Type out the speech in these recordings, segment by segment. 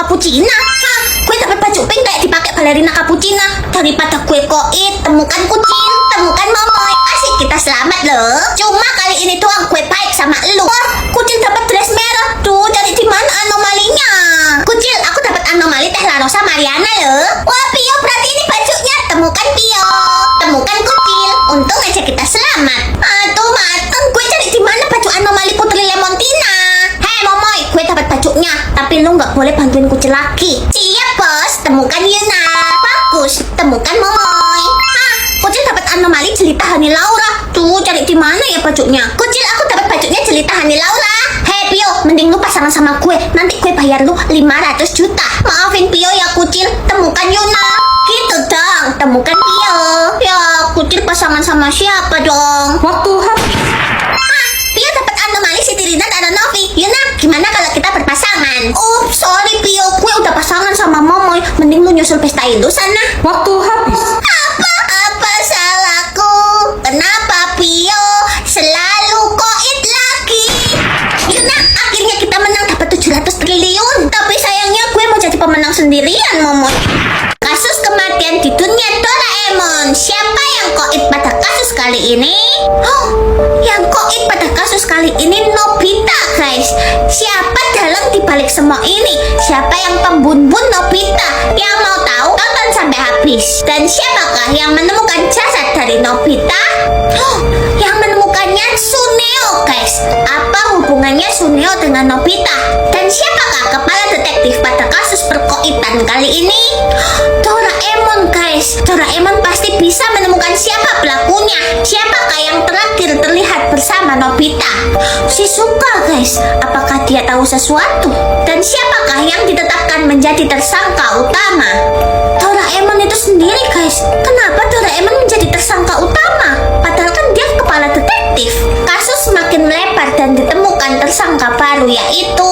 cappuccina. Hah, gue dapat baju pink kayak dipakai balerina cappuccina. Daripada gue koit, temukan kucing, temukan momoy. Asik, kita selamat loh. Cuma kali ini doang gue baik sama lu. Wah, kucing dapat dress merah. Tuh, cari di mana anomalinya? Kucil, aku dapat anomali teh La Rosa Mariana loh. Wah, Pio, berarti ini bajunya. Temukan Pio, temukan kucil. Untung aja kita selamat. Aduh, mateng. Gue cari di mana baju anomali Putri Lemontina? Hei, momoy, gue dapat bajunya. Tapi lu nggak boleh bantuin kucil lagi. Siap, bos. Temukan Yuna. Bagus. Temukan momoy. Hah, kucil dapat anomali jelita Hani Laura. Tuh, cari di mana ya bajunya? Kucil, aku dapat bajunya jelita Hani Laura. Hei, Pio, mending lu pasangan sama gue. Nanti gue bayar lu 500 juta. Maafin Pio ya, kucil. Temukan Yuna. Gitu dong. Temukan Pio. Ya, kucil pasangan sama siapa dong? Waktu habis. Pio dapat anomali Siti Rina dan Novi. Yuna, gimana kalau kita berpasangan? Oh, sorry Pio, gue udah pasangan sama Momoy. Mending lu nyusul pesta itu sana. Waktu habis. Apa salahku? Kenapa Pio selalu koit lagi? Yuna, akhirnya kita menang dapat 700 triliun. Tapi sayangnya gue mau jadi pemenang sendirian, Momoy. Kasus kematian di dunia Doraemon. Siapa yang koit pada kasus kali ini? Oh, yang koit pada kasus kali ini Nobita, guys. Siapa dalang dibalik semua ini? Siapa yang pembunuh Nobita? Yang mau tahu, tonton sampai habis. Dan siapakah yang menemukan jasad dari Nobita? Oh, yang menemukannya Suneo, guys. Apa hubungannya Suneo dengan Nobita? Dan siapakah kepala detektif pada kasus perkoitan kali ini? Doraemon, guys. Doraemon pasti bisa menemukan siapa pelakunya. Siapakah yang terakhir terlihat bersama Nobita? Shizuka, guys. Apakah dia tahu sesuatu? Dan siapakah yang ditetapkan menjadi tersangka utama? Doraemon itu sendiri, guys. Kenapa Doraemon menjadi tersangka utama? Padahal kan dia kepala detektif. Kasus semakin melebar dan ditemukan tersangka baru, yaitu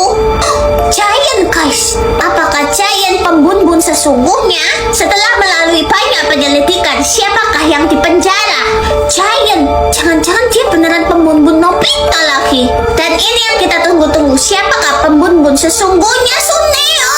Giant, guys. Apakah Giant pembunuh sesungguhnya? Setelah melalui banyak penyelidikan, siapakah yang dipenjara? Giant. Jangan-jangan dia beneran pembunuh Nobita lagi. Dan ini yang kita tunggu-tunggu. Siapakah pembunuh sesungguhnya? Suneo.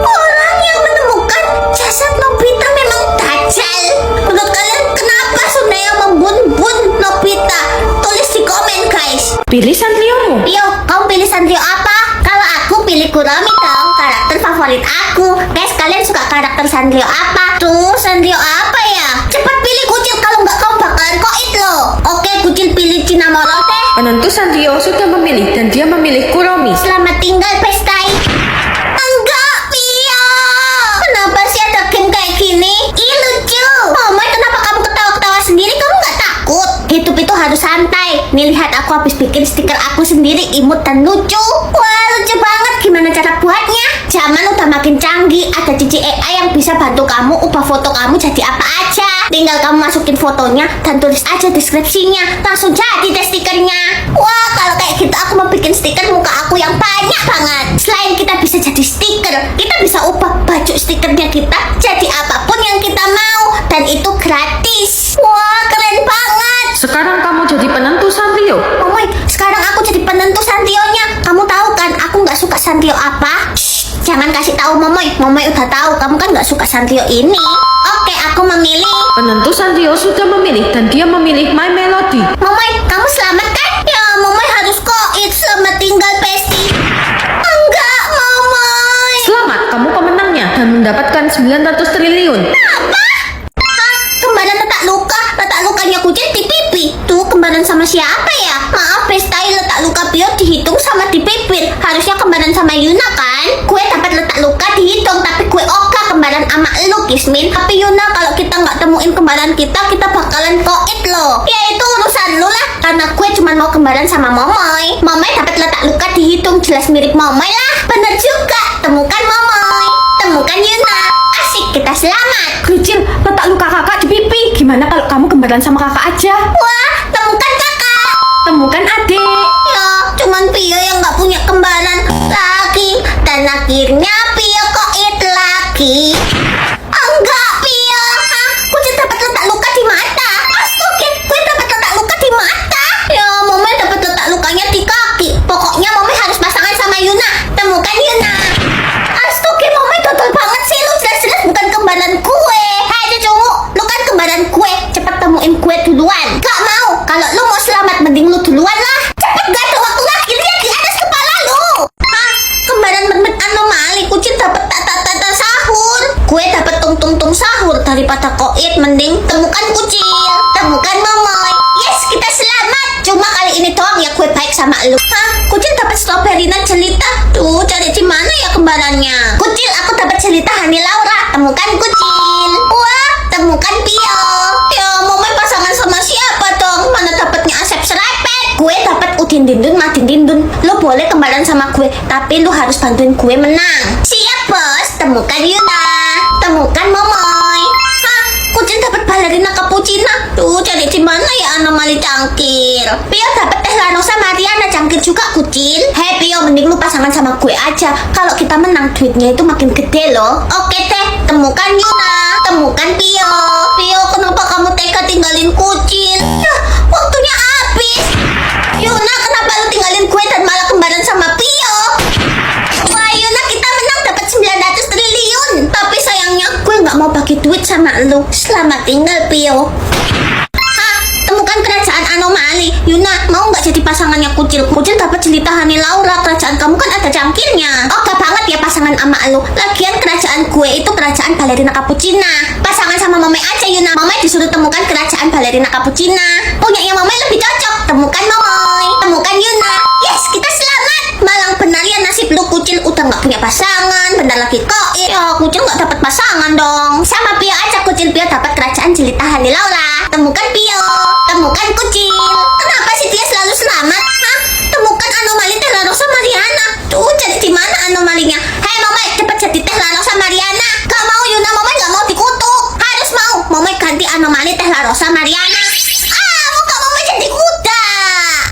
Orang yang menemukan jasad Nobita memang dajjal. Menurut kalian kenapa Suneo membunuh Nobita? Tulis di komen, guys. Pilih Sanriomu. Pio, kamu pilih Sanrio apa? Kalau aku pilih Kuromi dong, karakter favorit aku. Guys, kalian suka karakter Sanrio apa? Tuh, Sanrio apa ya? Cepat pilih kucil, kalau nggak kamu bakalan koit loh. Oke, kucil pilih Cinnamoroll deh. Penentu Sanrio sudah memilih dan dia memilih Kuromi. Selamat tinggal, Pestai. Enggak, Pio. Kenapa sih ada game kayak gini? Ih, lucu. Momoy, kenapa kamu ketawa-ketawa sendiri? Kamu nggak takut? Hidup itu harus santai. Nih, lihat aku habis bikin stiker aku sendiri, imut dan lucu. Wah, lucu banget. Gimana cara buatnya? Zaman udah makin canggih. Ada cici AI yang bisa bantu kamu ubah foto kamu jadi apa aja. Tinggal kamu masukin fotonya dan tulis aja deskripsinya. Langsung jadi deh stikernya. Wah, kalau kayak gitu aku mau bikin stiker muka aku yang banyak banget. Selain kita bisa jadi stiker, kita bisa ubah baju stikernya kita jadi apapun yang kita mau. Dan itu gratis. Wah, keren banget. Sekarang kamu jadi penentu Sanrio. Momoy, sekarang aku jadi penentu Sanrio-nya. Kamu tahu kan aku nggak suka Sanrio apa? Shh, jangan kasih tahu Momoy. Momoy udah tahu kamu kan nggak suka Sanrio ini. Oke, aku memilih. Penentu Sanrio sudah memilih dan dia memilih My Melody. Momoy, kamu selamat kan? Ya, Momoy harus koit. Selamat tinggal, Pesti. Enggak, Momoy. Selamat, kamu pemenangnya dan mendapatkan 900 triliun. Apa? Hah? Kembaran letak luka? Letak lukanya kucing di pipi. Tuh, kembaran sama siapa ya? Maaf, Pestai, letak luka Pio dihitung sama di pipit. Harusnya kembaran sama Yuna kan? Gue dapat letak luka dihitung, tapi gue oka kembaran sama lu, Kismin. Tapi Yuna, kalau kita nggak temuin kembaran kita bakalan koit loh. Ya itu urusan lu lah. Karena gue cuma mau kembaran sama Momoy. Momoy dapat letak luka dihitung, jelas mirip Momoy lah. Bener juga. Temukan Momoy. Temukan Yuna. Asik, kita selamat. Kucil, letak luka kakak di pipi. Gimana kalau kamu kembaran sama kakak aja? Wah, temukan kakak. Temukan adik. Ya, cuman Pio yang nggak punya kembaran lagi. Dan akhirnya Pio koit lagi. Enggak, Pio. Hah? Kucing dapat letak luka di mata. Astaga, gue dapat letak luka di mata. Ya, Momoy dapat letak lukanya di kaki. Pokoknya Momoy harus pasangan sama Yuna. Temukan Yuna. Astaga, mending temukan kucil, temukan momoy. Yes, kita selamat. Cuma kali ini doang ya gue baik sama lu. Hah? Kucil dapat strawberry dan jelita. Tuh, cari di mana ya kembarannya? Kucil, aku dapat jelita Hani Laura. Temukan kucil. Wah, temukan Pio. Ya, momoy pasangan sama siapa dong? Mana dapatnya Asep Serepet? Gue dapat Udin Dindun, Madin Dindun. Lo boleh kembaran sama gue, tapi lo harus bantuin gue menang. Siap, bos. Temukan Yuna. Temukan momoy. Hah? Kucil dapat balerina cappuccina. Tuh, cari di mana ya anomali cangkir? Pio dapat teh Lanosa Mariana cangkir juga kucil. Hei Pio, mending lu pasangan sama gue aja. Kalau kita menang duitnya itu makin gede loh. Oke teh, temukan Yuna, temukan Pio. Pio, kenapa kamu tega tinggalin kucil? Yah, waktunya habis. Yuna, kenapa lu tinggalin gue dan malah kembaran sama Pio? Wah Yuna, kita menang dapat 900 triliun. Tapi sayangnya gue nggak mau bagi duit sama lu. Selamat tinggal Pio. Hah, temukan kerajaan anomali. Yuna, mau nggak jadi pasangannya kucil? Kucil dapat jelita Hani Laura. Kerajaan kamu kan ada cangkirnya. Oke banget ya pasangan sama lu. Lagian kerajaan gue itu kerajaan balerina cappuccina. Pasangan sama Momai aja Yuna. Momai disuruh temukan kerajaan balerina cappuccina. Punyanya Momai lebih cocok. Temukan Momai, temukan Yuna. Yes, kita selamat. Malang benar ya nasib lu kucil, udah nggak punya pasangan. Bentar lagi kok. Ya kucil nggak dapat pasangan dong. Sama Pio aja kucil. Pio dapat kerajaan jelita Hani Laura. Temukan Pio, temukan kucil. Kenapa sih dia selalu selamat? Hah? Temukan anomali teh Lanosa Mariana. Tuh, jadi di mana anomalinya? Hei Momai, cepet jadi teh Lanosa Mariana. Gak mau Yuna, Momai gak mau dikutuk. Harus mau. Momai ganti anomali teh Lanosa Mariana. Ah, muka Momai jadi kuda.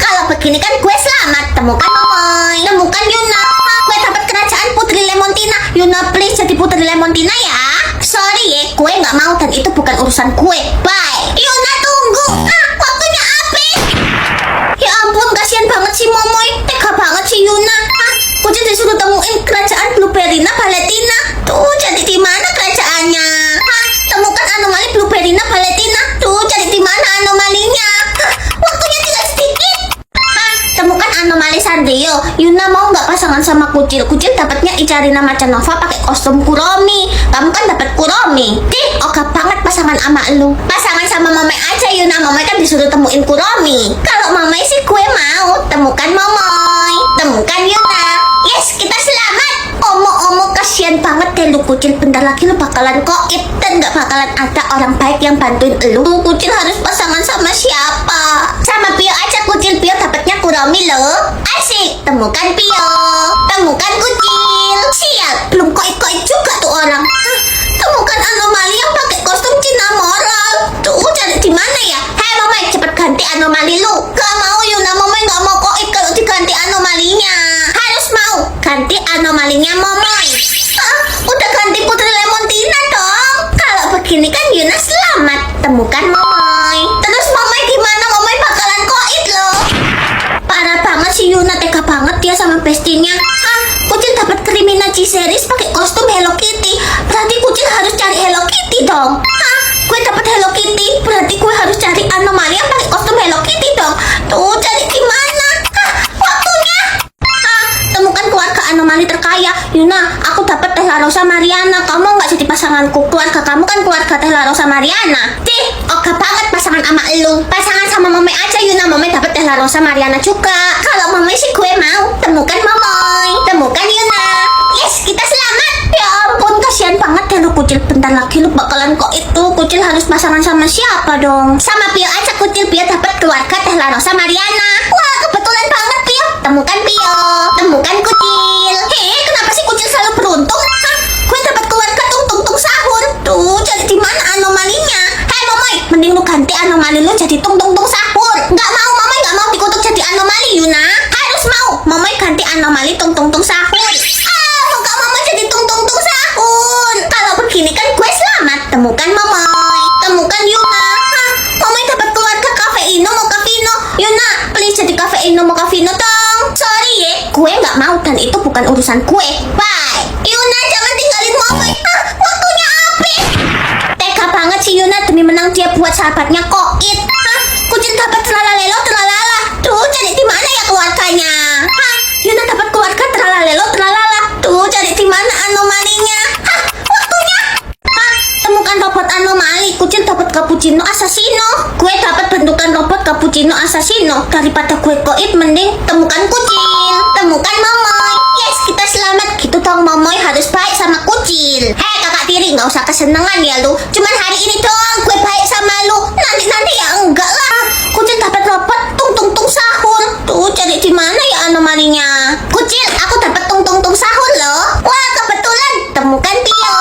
Kalau begini kan gue selamat. Temukan Momai, temukan Yuna. Hah, gue dapat kerajaan Putri Lemontina. Yuna please jadi Putri Lemontina ya. Sorry ya, gue gak mau dan itu bukan urusan gue. Bye. Yuna tunggu. Ah, waktunya habis. Ya ampun, kasihan banget si Momoy. Tega banget si Yuna. Hah, kucil disuruh temuin kerajaan Blueberryna Valentina. Tuh, jadi di mana kerajaannya? Hah, temukan anomali Blueberryna Valentina. Tuh, jadi di mana anomalinya? Hah, waktunya tinggal sedikit. Hah, temukan anomali Sanrio. Yuna mau nggak pasangan sama kucil? Kucil dapatnya Icarina Macanova pakai kostum Kuromi. Kamu kan dapat Kuromi. Oke banget pasangan sama lu. Pasangan sama Momai aja Yuna. Momai kan disuruh temuin Kuromi. Kalau Momai sih gue mau. Temukan Momoi, temukan Yuna. Yes, kita selamat. Omo kasihan banget deh lu kucil. Bentar lagi lu bakalan koit dan nggak bakalan ada orang baik yang bantuin lu. Kucil harus pasangan sama siapa? Sama Pio aja kucil. Pio dapatnya Kuromi loh. Asik. Temukan Pio, temukan kucil. Sial, belum koit juga tuh orang. Hah, temukan anomali yang pakai kostum Cina moral. Tuh, cari di mana ya? Hei Momai, cepet ganti anomali lu. Gak mau Yuna, Momai gak mau koit kalau diganti anomalinya. Harus mau ganti anomalinya Momai. Hah, udah ganti Putri Lemontina dong. Kalau begini kan Yuna selamat. Temukan Momai. Terus Momai gimana? Momai bakalan koit loh. Parah banget si Yuna, tega banget dia sama bestinya. Hah, kucil dapat Crimina G-Series pakai kostum Hello Kitty. Berarti kucil harus cari Hello Kitty dong. Hah, gue dapat Hello Kitty. Berarti gue harus cari anomali yang pakai kostum Hello Kitty dong. Tuh, cari di mana? Hah, waktunya. Hah, temukan keluarga anomali terkaya. Yuna, aku dapat teh Lanosa Mariana. Kamu nggak jadi pasanganku? Keluarga kamu kan keluarga teh Lanosa Mariana. Oke banget pasangan sama lu. Pasangan sama Momai aja Yuna. Momai dapat teh Lanosa Mariana juga. Kalau Momai sih gue mau. Temukan Momai, temukan Yuna. Yes, kita selamat. Ya ampun, kasihan banget ya lu kucil. Bentar lagi lu bakalan kok itu. Kucil harus pasangan sama siapa dong? Sama Pio aja kucil. Pio dapat keluarga teh Lanosa Mariana. Wah, kebetulan banget Pio. Temukan Pio, temukan kucil. Hei, kenapa sih kucil selalu beruntung? Hah, gue dapat keluarga tung sahur. Tuh, jadi di mana anomalinya? Hei Momai, mending lu ganti anomali lu jadi tung sahur. Nggak mau Momai, nggak mau dikutuk jadi anomali Yuna. Harus mau. Momai ganti anomali tung sahur. Ah, muka Momai jadi tung sahur. Kalau begini kan gue selamat. Temukan Momai, temukan Yuna. Hah, Momai dapat keluarga Kafeino Mocavino. Yuna, please jadi Kafeino Mocavino dong. Sorry ya, gue nggak mau dan itu bukan urusan gue. Bye. Yuna, jangan tinggalin Momai. Ah, waktunya habis. Tega banget si Yuna, demi menang dia buat sahabatnya koit. Hah, kucil dapat tralalelo tralala. Tuh, cari di mana ya keluarganya? Hah, Yuna dapat keluarga tralalelo tralala. Tuh, cari di mana anomalinya? Hah, waktunya. Hah, temukan robot anomali. Kucil dapat cappuccino assassino. Gue dapat bentukan robot cappuccino assassino. Daripada gue koit, mending temukan kucil. Temukan Momoy. Yes, kita selamat. Gitu dong, Momoy harus baik sama kucil. Hei kakak tiri, gak usah kesenangan ya lu. Cuman hari ini doang gue baik sama lu. Nanti ya enggak lah. Kucil dapat robot tung tung tung sahur. Tuh cari di mana ya anomalinya? Kucil, aku dapat tung tung tung sahur loh. Wah kebetulan. Temukan Pio.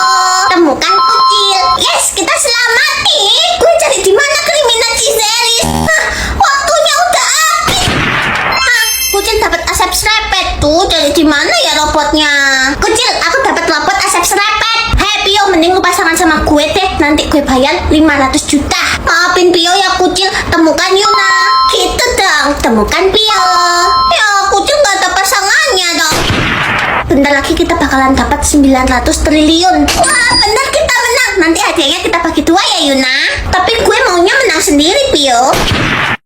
Temukan kucil. Yes, kita selamat nih. Gue cari di mana kriminal Ciseris. Hah, waktunya udah habis. Hah, kucil dapat asap serepet. Tuh cari di mana ya robotnya? Kucil, aku dapat robot asap serepet. Hei Pio, mending lu pasangan sama gue deh. Nanti gue bayar 500 juta. Maafin Pio ya kucil. Temukan Yuna. Gitu dong. Temukan Pio. Ya kucil gak ada pasangannya dong. Bentar lagi kita bakalan dapat 900 triliun. Wah bener kita menang. Nanti hadiahnya kita bagi 2 ya Yuna. Tapi gue maunya menang sendiri Pio.